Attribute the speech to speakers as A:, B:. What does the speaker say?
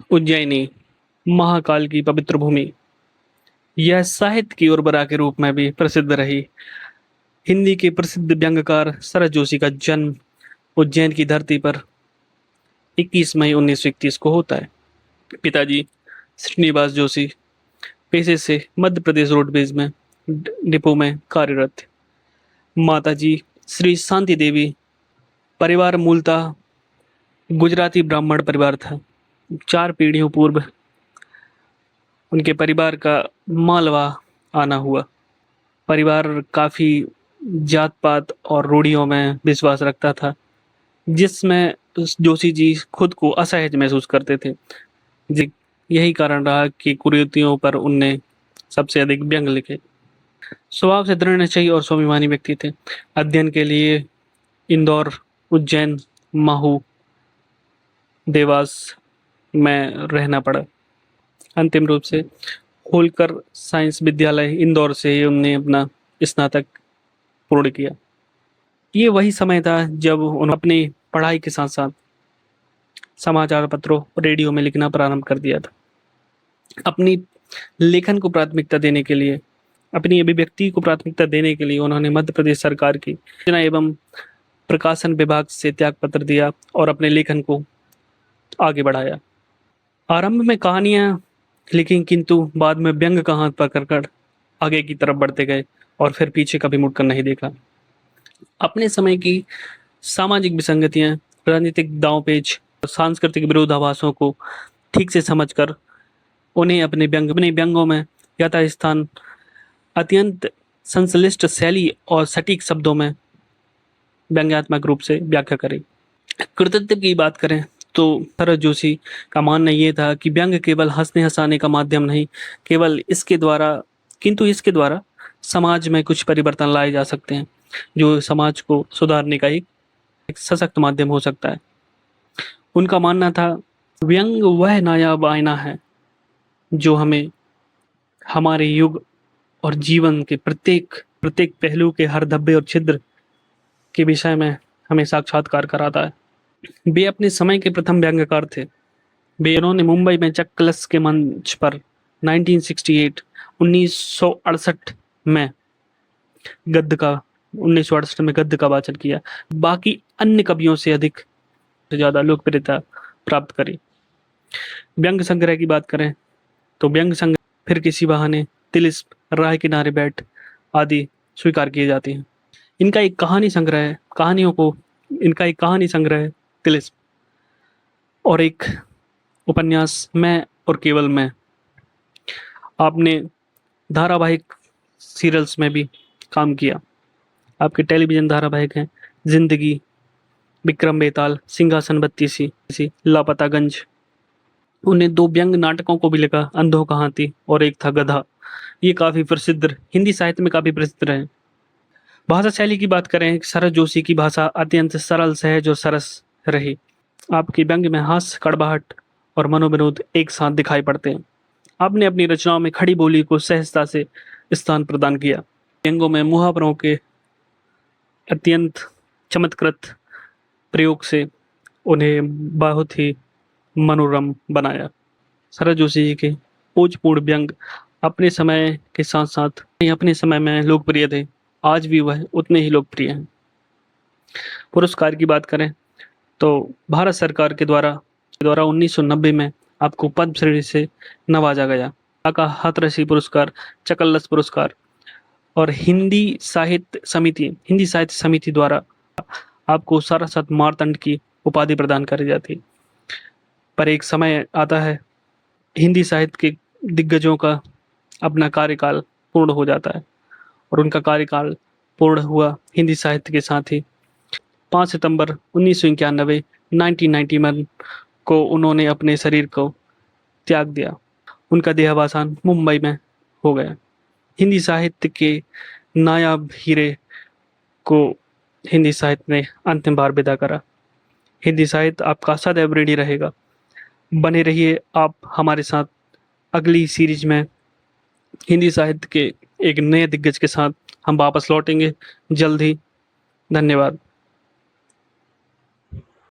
A: उज्जैनी, महाकाल की पवित्र भूमि, यह साहित्य की उर्वरा के रूप में भी प्रसिद्ध रही। हिंदी के प्रसिद्ध व्यंग्यकार शरद जोशी का जन्म उज्जैन की धरती पर 21 मई 1931 को होता है। पिताजी श्रीनिवास जोशी पेशे से मध्य प्रदेश रोडवेज में डिपो में कार्यरत थे। माताजी श्री शांति देवी, परिवार मूलतः गुजराती ब्राह्मण परिवार था। 4 पीढ़ियों पूर्व उनके परिवार का मालवा आना हुआ। परिवार काफ़ी जात पात और रूढ़ियों में विश्वास रखता था, जिसमें जोशी जी खुद को असहज महसूस करते थे। यही कारण रहा कि कुरीतियों पर उनने सबसे अधिक व्यंग लिखे। स्वभाव से दृढ़ निश्चयी और स्वाभिमानी व्यक्ति थे। अध्ययन के लिए इंदौर, उज्जैन, महू, देवास में रहना पड़ा। अंतिम रूप से होलकर साइंस विद्यालय इंदौर से ही उन्होंने अपना स्नातक पूर्ण किया। ये वही समय था जब उन्होंने अपनी पढ़ाई के साथ साथ समाचार पत्रों, रेडियो में लिखना प्रारंभ कर दिया था। अपनी लेखन को प्राथमिकता देने के लिए, अपनी अभिव्यक्ति को प्राथमिकता देने के लिए उन्होंने मध्य प्रदेश सरकार की सूचना एवं प्रकाशन विभाग से त्याग पत्र दिया और अपने लेखन को आगे बढ़ाया। आरंभ में कहानियां लिखी, किंतु बाद में व्यंग का हाथ पकड़कर आगे की तरफ बढ़ते गए और फिर पीछे कभी मुड़कर नहीं देखा। अपने समय की सामाजिक विसंगतियां, राजनीतिक दांवपेच, सांस्कृतिक विरोधाभासों को ठीक से समझकर उन्हें अपने व्यंगों में यथास्थान अत्यंत संश्लिष्ट शैली और सटीक शब्दों में व्यंग्यात्मक रूप से व्याख्या करी। कृतित्व की बात करें तो शरद जोशी का मानना ये था कि व्यंग केवल हंसने हंसाने का माध्यम नहीं, केवल इसके द्वारा समाज में कुछ परिवर्तन लाए जा सकते हैं, जो समाज को सुधारने का एक सशक्त माध्यम हो सकता है। उनका मानना था, व्यंग वह नायाब आईना है जो हमें हमारे युग और जीवन के प्रत्येक प्रत्येक पहलू के हर धब्बे और छिद्र के विषय में हमें साक्षात्कार कराता है। वे अपने समय के प्रथम व्यंग्यकार थे। उन्होंने मुंबई में चक्कलस के मंच पर 1968 में गद्य का 1968 में गद्य का वाचन किया। बाकी अन्य कवियों से अधिक ज़्यादा लोकप्रियता प्राप्त करी। व्यंग संग्रह की बात करें तो व्यंग संग्रह फिर किसी बहाने, तिलिस्म, राह किनारे बैठ आदि स्वीकार किए जाते हैं। इनका एक कहानी संग्रह है तिलिस्म, और एक उपन्यास मैं और केवल मैं। आपने धारावाहिक सीरियल्स में भी काम किया। आपके टेलीविजन धारावाहिक हैं जिंदगी, विक्रम बेताल, सिंहासन बत्तीसी, लापतागंज। उन्हें 2 व्यंग नाटकों को भी लिखा, अंधों का हाथी और एक था गधा। ये काफ़ी प्रसिद्ध, हिंदी साहित्य में काफ़ी प्रसिद्ध रहे। भाषा शैली की बात करें, शरद जोशी की भाषा अत्यंत सरल, सहज और सरस रही। आपके व्यंग में हास्य, कड़वाहट और मनोविनोद एक साथ दिखाई पड़ते हैं। आपने अपनी रचनाओं में खड़ी बोली को सहजता से स्थान प्रदान किया। व्यंगों में मुहावरों के अत्यंत चमत्कृत प्रयोग से उन्हें बहुत ही मनोरम बनाया। शरद जोशी जी के ओजपूर्ण व्यंग अपने समय के साथ साथ अपने समय में लोकप्रिय थे, आज भी वह उतने ही लोकप्रिय हैं। पुरस्कार की बात करें तो भारत सरकार के द्वारा 1990 में आपको पद्मश्री से नवाजा गया। का हाथरसी पुरस्कार, चकल्लस पुरस्कार और हिंदी साहित्य समिति द्वारा आपको सारस्वत मार्तंड की उपाधि प्रदान करी जाती। पर एक समय आता है, हिंदी साहित्य के दिग्गजों का अपना कार्यकाल पूर्ण हो जाता है और उनका कार्यकाल पूर्ण हुआ हिंदी साहित्य के साथ ही 5 सितंबर 1991 को उन्होंने अपने शरीर को त्याग दिया। उनका देहावसान मुंबई में हो गया। हिंदी साहित्य के नायाब हीरे को हिंदी साहित्य ने अंतिम बार विदा करा। हिंदी साहित्य आपका सदैव ऋणी रहेगा। बने रहिए आप हमारे साथ। अगली सीरीज में हिंदी साहित्य के एक नए दिग्गज के साथ हम वापस लौटेंगे जल्द ही। धन्यवाद।